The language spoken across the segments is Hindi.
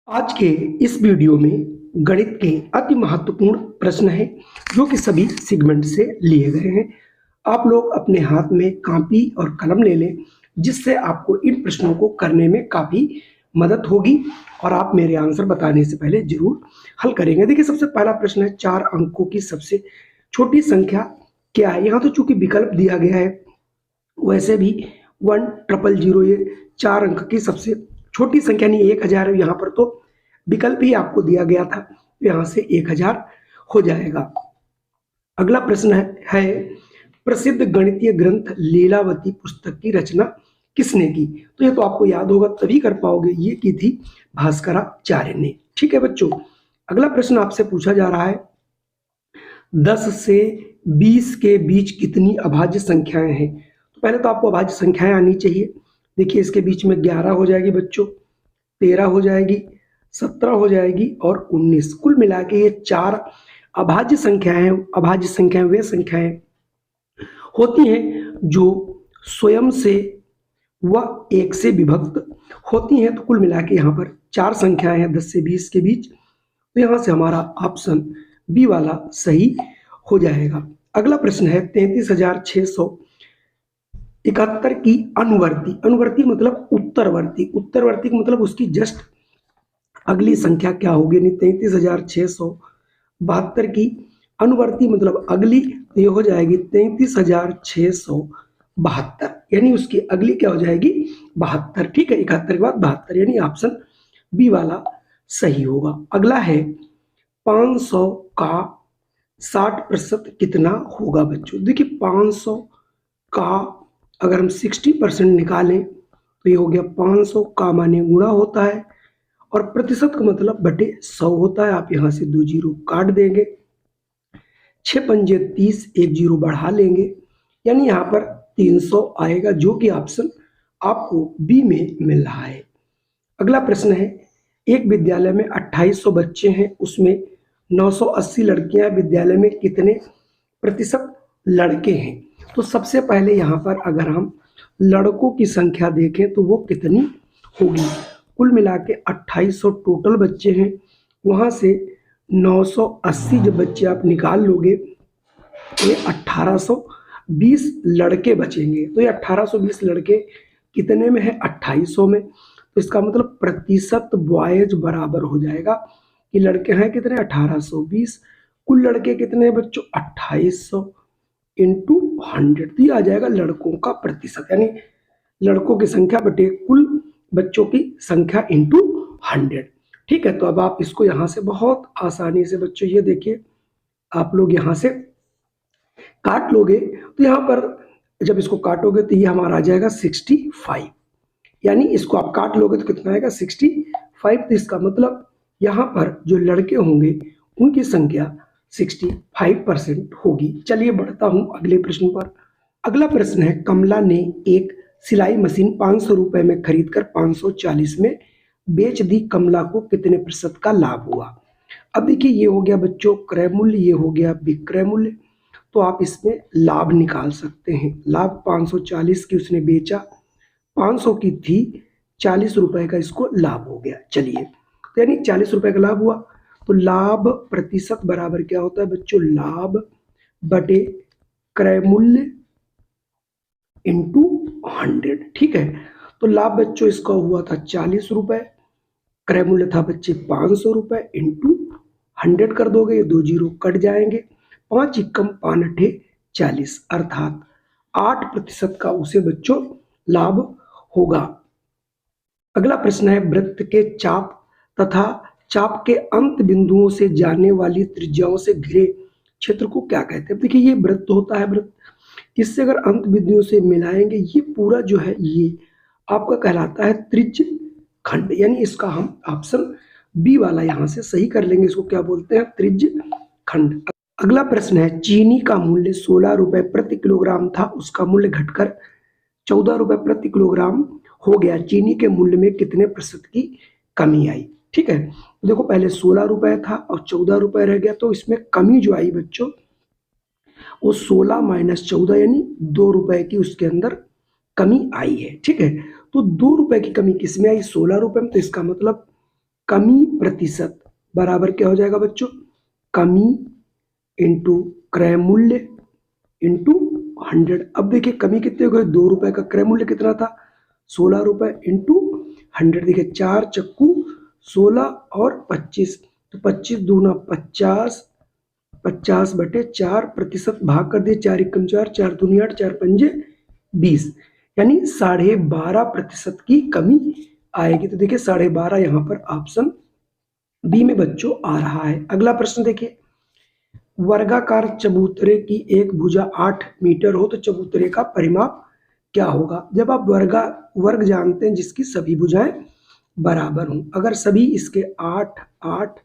आज के इस वीडियो में गणित के अति महत्वपूर्ण प्रश्न है जो कि सभी सेगमेंट से लिए गए हैं। आप लोग अपने हाथ में कॉपी और कलम ले लें जिससे आपको इन प्रश्नों को करने में काफ़ी मदद होगी और आप मेरे आंसर बताने से पहले जरूर हल करेंगे। देखिए, सबसे पहला प्रश्न है, 4 अंकों की सबसे छोटी संख्या क्या है। यहाँ तो चूंकि विकल्प दिया गया है, वैसे भी 1000 ये 4 अंक की सबसे छोटी संख्या नहीं 1000 है। यहाँ पर तो विकल्प ही आपको दिया गया था, तो यहाँ से 1000 हो जाएगा। अगला प्रश्न है प्रसिद्ध गणितीय ग्रंथ लीलावती पुस्तक की रचना किसने की। तो ये तो आपको याद होगा तभी कर पाओगे, ये की थी भास्कराचार्य ने। ठीक है बच्चों, अगला प्रश्न आपसे पूछा जा रहा है, 10 से 20 के बीच कितनी अभाज्य संख्याएं हैं। तो पहले तो आपको अभाज्य संख्याएं आनी चाहिए। देखिए, इसके बीच में 11 हो जाएगी बच्चों, 13 हो जाएगी, 17 हो जाएगी और 19। कुल मिला के ये 4 अभाज्य संख्याएं। अभाज्य संख्याएं वे संख्याएं होती हैं जो स्वयं से व 1 से विभक्त होती हैं। तो कुल मिला के यहाँ पर 4 संख्याएं हैं 10 से 20 के बीच, तो यहाँ से हमारा ऑप्शन बी वाला सही हो जाएगा। अगला प्रश्न है 33,671 की अनुवर्ती। अनुवर्ती मतलब उत्तरवर्ती। उत्तरवर्ती मतलब उसकी जस्ट अगली संख्या क्या होगी। यानी 33,672 की अनुवर्ती मतलब अगली, तो ये हो जाएगी 33,672, यानी उसकी अगली क्या हो जाएगी 72। ठीक है, 71 के बाद 72, यानी ऑप्शन बी वाला सही होगा। अगला है 500 का 60% कितना होगा बच्चों। देखिए, 500 का अगर हम 60% निकालें तो ये हो गया 500 का माने गुणा होता है और प्रतिशत का मतलब बटे 100 होता है। आप यहाँ से 2 जीरो काट देंगे, 6 पंजे 30, 1 जीरो बढ़ा लेंगे, यानी यहाँ पर 300 आएगा, जो कि ऑप्शन आपको बी में मिल रहा है। अगला प्रश्न है, एक विद्यालय में 2800 बच्चे हैं, उसमें 980 लड़कियां, विद्यालय में कितने प्रतिशत लड़के हैं। तो सबसे पहले यहाँ पर अगर हम लड़कों की संख्या देखें तो वो कितनी होगी। कुल मिला के 2800 टोटल बच्चे हैं, वहाँ से 980 जब बच्चे आप निकाल लोगे तो ये 1820 लड़के बचेंगे। तो ये 1820 लड़के कितने में है 2800 में, तो इसका मतलब प्रतिशत बॉयज बराबर हो जाएगा कि लड़के हैं कितने 1820, कुल लड़के कितने हैं बच्चों 2800 इंटू 100, तो ये आ जाएगा लड़कों का प्रतिशत, यानी लड़कों की संख्या बटे कुल बच्चों की संख्या इंटू 100। ठीक है, तो अब आप इसको यहाँ से बहुत आसानी से बच्चों ये देखिए, आप लोग यहाँ से काट लोगे तो यहाँ पर जब इसको काटोगे तो ये हमारा आ जाएगा 65, यानी इसको आप काट लोगे तो कितना आएगा 65। तो इसका मतलब यहाँ पर जो लड़के होंगे उनकी संख्या 65% होगी। चलिए बढ़ता हूँ अगले प्रश्न पर। अगला प्रश्न है, कमला ने एक सिलाई मशीन 500 रुपए में खरीदकर 540 में बेच दी, कमला को कितने प्रतिशत का लाभ हुआ। अब देखिए, ये हो गया बच्चों क्रय मूल्य, ये हो गया विक्रय मूल्य, तो आप इसमें लाभ निकाल सकते हैं। लाभ 540 की उसने बेचा, 500 की थी, 40 रुपए का इसको लाभ हो गया। चलिए, तो यानी 40 रुपए का लाभ हुआ, तो लाभ प्रतिशत बराबर क्या होता है बच्चों, लाभ बटे क्रय मूल्य इंटू 100। ठीक है, तो लाभ बच्चों इसका हुआ था 40 रुपए, क्रय मूल्य था बच्चे 500 रुपए, इंटू 100 कर दोगे, ये 2 जीरो कट जाएंगे, 5 एकम 5 अठे 40, अर्थात 8% का उसे बच्चों लाभ होगा। अगला प्रश्न है, वृत्त के चाप तथा चाप के अंत बिंदुओं से जाने वाली त्रिज्याओं से घिरे क्षेत्र को क्या कहते हैं। देखिए, ये वृत्त होता है, वृत्त, इससे अगर अंत बिंदुओं से मिलाएंगे ये पूरा जो है ये आपका कहलाता है त्रिज्य खंड, यानी इसका हम ऑप्शन बी वाला यहाँ से सही कर लेंगे, इसको क्या बोलते हैं त्रिज्य खंड। अगला प्रश्न है, चीनी का मूल्य 16 रुपए प्रति किलोग्राम था, उसका मूल्य घटकर 14 रुपए प्रति किलोग्राम हो गया, चीनी के मूल्य में कितने प्रतिशत की कमी आई। ठीक है, तो देखो पहले 16 रुपए था और 14 रुपए रह गया, तो इसमें कमी जो आई बच्चों वो 16 माइनस 14 यानी 2 रुपए की उसके अंदर कमी आई है। ठीक है, तो 2 रुपए की कमी किस में आई 16 रुपए में, तो इसका मतलब कमी प्रतिशत बराबर क्या हो जाएगा बच्चों, कमी इंटू क्रय मूल्य इंटू 100। अब देखिए कमी कितने हो गए, 2 रुपए का, क्रय मूल्य कितना था 16 रुपए इंटू 100। देखिए 4 चक्कू 16 और 25, तो 25 दूना 50, 50/4 प्रतिशत भाग कर दिए, 4 एकम 4, 4 दूनी 8, 4 पंजे 20, यानी 12.5% की कमी आएगी। तो देखिए 12.5 यहाँ पर ऑप्शन बी में बच्चों आ रहा है। अगला प्रश्न देखिए, वर्गाकार चबूतरे की एक भुजा 8 मीटर हो तो चबूतरे का परिमाप क्या होगा। जब आप वर्ग जानते हैं जिसकी सभी भुजाएं बराबर हों, अगर सभी इसके 8 8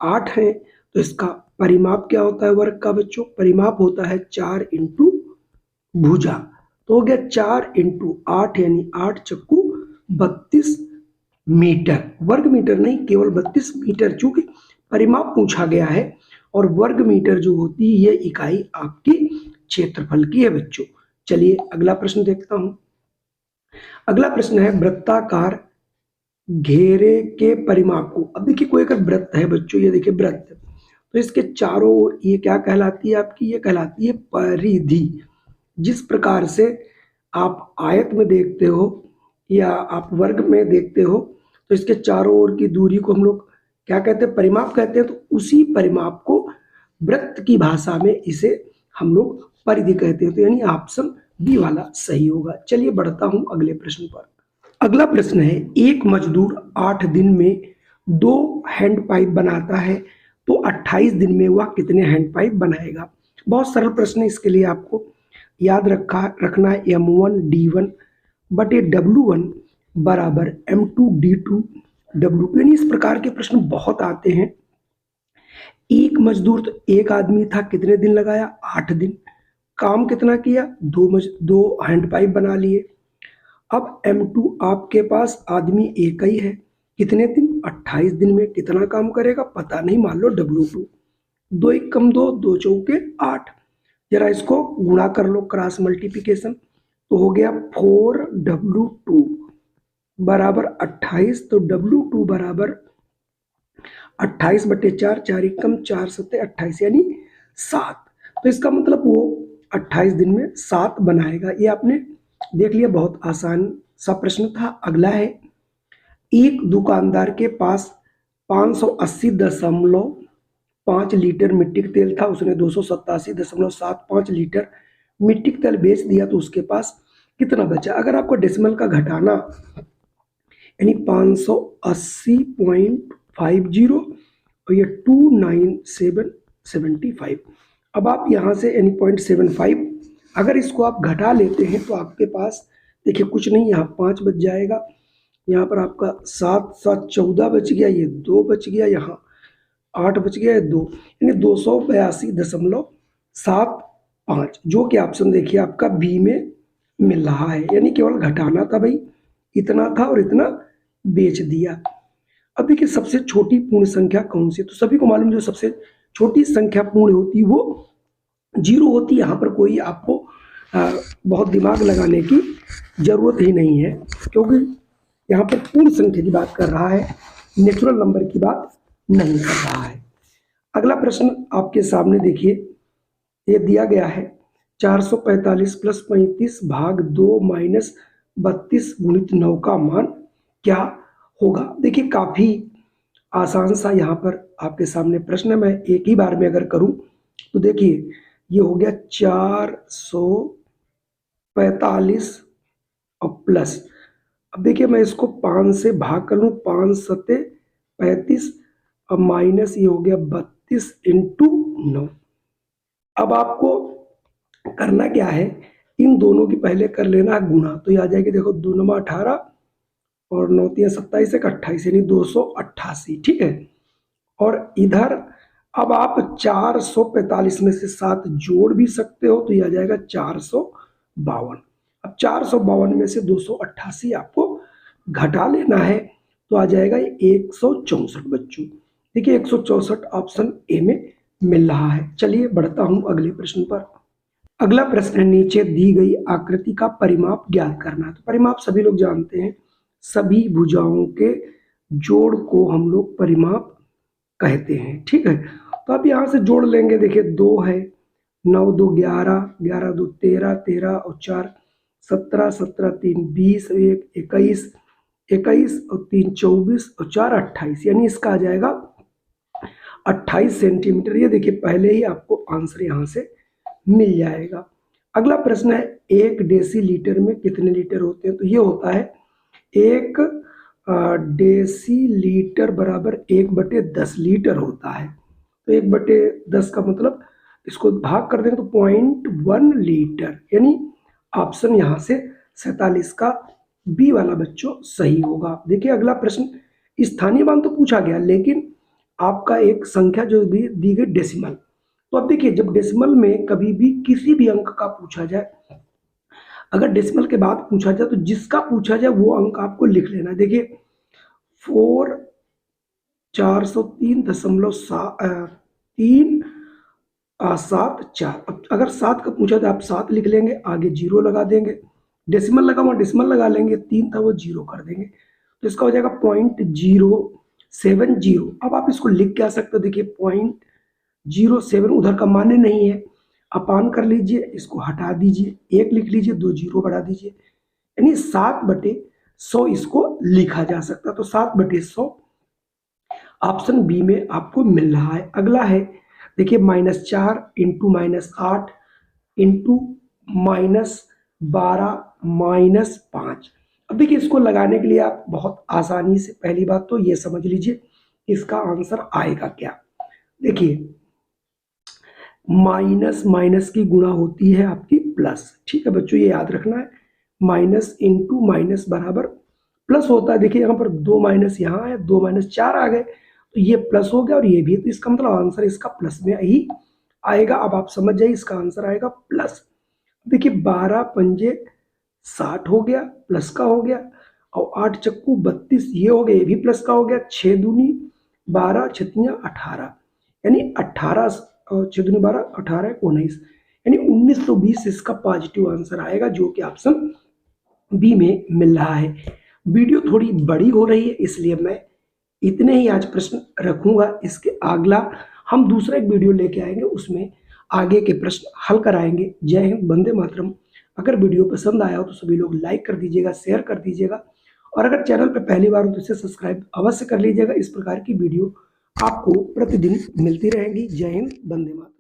8 हैं तो इसका परिमाप क्या होता है वर्ग का बच्चों, परिमाप होता है 4 इंटू भुजा। तो हो गया 4 इंटू 8 यानी 8 चक्कू 32 मीटर, वर्ग मीटर नहीं केवल 32 मीटर, चूंकि परिमाप पूछा गया है और वर्ग मीटर जो होती है ये इकाई आपकी क्षेत्रफल की है बच्चों। चलिए अगला प्रश्न देखता हूं। अगला प्रश्न है वृत्ताकार घेरे के परिमाप को। अब देखिए कोई अगर वृत्त है बच्चों, ये देखिए वृत्त, तो इसके चारों ओर ये क्या कहलाती है आपकी, ये कहलाती है परिधि। जिस प्रकार से आप आयत में देखते हो या आप वर्ग में देखते हो तो इसके चारों ओर की दूरी को हम लोग क्या कहते हैं, परिमाप कहते हैं। तो उसी परिमाप को वृत्त की भाषा में इसे हम लोग परिधि कहते हैं। तो यानी ऑप्शन बी वाला सही होगा। चलिए बढ़ता हूं अगले प्रश्न पर। अगला प्रश्न है, एक मजदूर 8 दिन में 2 हैंड पाइप बनाता है तो 28 दिन में वह कितने हैंड पाइप बनाएगा। बहुत सरल प्रश्न है, इसके लिए आपको याद रखना है M1 D1 बटे W1 बराबर M2 D2 W2। यानी इस प्रकार के प्रश्न बहुत आते हैं। एक मजदूर, तो एक आदमी था, कितने दिन लगाया 8 दिन, काम कितना किया, 2 हैंड पाइप बना लिए। अब M2 आपके पास आदमी एक ही है, कितने दिन 28 दिन में कितना काम करेगा पता नहीं, मान लो W2, 2 एकम 2, 2 चौके 8, जरा इसको गुणा कर लो क्रॉस मल्टीप्लिकेशन, तो हो गया 4W2 बराबर 28। तो W2 बराबर 28/4, 4 एकम 4 सत्ते 28 यानी 7। तो इसका मतलब वो 28 दिन में 7 बनाएगा। ये आपने देख लिया, बहुत आसान सा प्रश्न था। अगला है, एक दुकानदार के पास 580.5 लीटर मिट्टी का तेल था, उसने 287.75 लीटर मिट्टी का तेल बेच दिया तो उसके पास कितना बचा। अगर आपको डेसिमल का घटाना यानी 580.50 और ये 29775, अब आप यहाँ से यानी 0.75 अगर इसको आप घटा लेते हैं तो आपके पास देखिए कुछ नहीं, यहाँ 5 बच जाएगा, यहाँ पर आपका 7 7 14 बच गया, ये 2 बच गया, यहाँ 8 बच गया, 2 यानी 282.75, जो कि ऑप्शन देखिए आपका बी में मिल रहा है। यानी केवल घटाना था भाई, इतना था और इतना बेच दिया। अब देखिए सबसे छोटी पूर्ण संख्या कौन सी है, तो सभी को मालूम जो सबसे छोटी संख्या पूर्ण होती है वो 0 होती है। यहाँ पर कोई आपको बहुत दिमाग लगाने की जरूरत ही नहीं है, क्योंकि यहाँ पर पूर्ण संख्या की बात कर रहा है, नेचुरल नंबर की बात नहीं कर रहा है। अगला प्रश्न आपके सामने देखिए, ये दिया गया है 445 + 35 भाग 2 माइनस 32 गुणित 9 का मान क्या होगा। देखिए काफी आसान सा यहाँ पर आपके सामने प्रश्न है। मैं एक ही बार में अगर करूं तो देखिए ये हो गया 445 और प्लस, अब देखिए मैं इसको 5 से भाग कर लूँ, 5 सत्ते 35 और माइनस ये हो गया 32 इंटू 9। अब आपको करना क्या है, इन दोनों की पहले कर लेना गुणा, तो ये आ जाएगी देखो 2 9 18 और 9 3 27 1 28 यानी 288, ठीक है। और इधर अब आप 445 में से 7 जोड़ भी सकते हो तो ये आ जाएगा 452। अब 452 में से 288 आपको घटा लेना है तो आ जाएगा 164 बच्चों। देखिए 164 ऑप्शन ए में मिल रहा है। चलिए बढ़ता हूं अगले प्रश्न पर। अगला प्रश्न है, नीचे दी गई आकृति का परिमाप ज्ञात करना है। तो परिमाप सभी लोग जानते हैं, सभी भुजाओं के जोड़ को हम लोग परिमाप कहते हैं, ठीक है। तो आप यहाँ से जोड़ लेंगे, देखिए 2 है, 9 2 11, 11 2 13, 13 और 4 17, 17 3 20, 1 21, 21 और 3 24 और 4 28, यानी इसका आ जाएगा 28 सेंटीमीटर। ये देखिए पहले ही आपको आंसर यहाँ से मिल जाएगा। अगला प्रश्न है 1 डेसीलीटर में कितने लीटर होते हैं? तो ये होता है 1 डेसीलीटर बराबर 1/10 लीटर होता है। तो 1/10 का मतलब इसको भाग कर देंगे तो 0.1 लीटर, यानी ऑप्शन यहाँ से 47 का बी वाला बच्चों सही होगा। देखिए अगला प्रश्न, स्थानीय मान तो पूछा गया, लेकिन आपका एक संख्या जो भी दी गई डेसिमल। तो अब देखिए जब डेसिमल में कभी भी किसी भी अंक का पूछा जाए, अगर डेसिमल के बाद पूछा जाए तो जिसका पूछा जाए वो अंक आपको लिख लेना है। देखिए 403.374। अब अगर 7 का पूछा तो आप 7 लिख लेंगे, आगे 0 लगा देंगे, डेसिमल लगा हुआ डेसिमल लगा लेंगे, 3 था वो 0 कर देंगे, तो इसका हो जाएगा 0.070। अब आप इसको लिख क्या सकते हो, देखिए 0.07 उधर का मान्य नहीं है, अपान कर लीजिए, इसको हटा दीजिए, 1 लिख लीजिए, 2 0 बढ़ा दीजिए, यानी 7/100 इसको लिखा जा सकता। तो 7/100 ऑप्शन बी में आपको मिल रहा है। अगला है देखिए -4 इंटू -8 इंटू -12 -5। अब देखिए इसको लगाने के लिए आप बहुत आसानी से, पहली बात तो ये समझ लीजिए इसका आंसर आएगा क्या। देखिए माइनस माइनस की गुणा होती है आपकी प्लस, ठीक है बच्चों, ये याद रखना है। माइनस इंटू माइनस बराबर प्लस होता है। देखिए यहाँ पर 2 माइनस यहाँ है, 2 माइनस 4 आ गए, तो ये प्लस हो गया और ये भी है, तो इसका मतलब आंसर इसका प्लस में ही आएगा। अब आप समझ जाइए इसका आंसर आएगा प्लस। देखिए 12 पंजे 60 हो गया, प्लस का हो गया, और 8 चक्कू 32 ये हो गया, ये भी प्लस का हो गया, 6 दूनी 12 छतियाँ 18, यानी 18 और 6 दूनी 12 18 19, यानी 1920 इसका पॉजिटिव आंसर आएगा, जो कि ऑप्शन बी में मिल रहा है। वीडियो थोड़ी बड़ी हो रही है इसलिए मैं इतने ही आज प्रश्न रखूंगा। इसके अगला हम दूसरा एक वीडियो लेके आएंगे, उसमें आगे के प्रश्न हल कराएंगे। जय हिंद, वंदे मातरम। अगर वीडियो पसंद आया हो तो सभी लोग लाइक कर दीजिएगा, शेयर कर दीजिएगा, और अगर चैनल पर पहली बार हो तो इसे सब्सक्राइब अवश्य कर लीजिएगा। इस प्रकार की वीडियो आपको प्रतिदिन मिलती रहेंगी। जय हिंद, वंदे मातरम।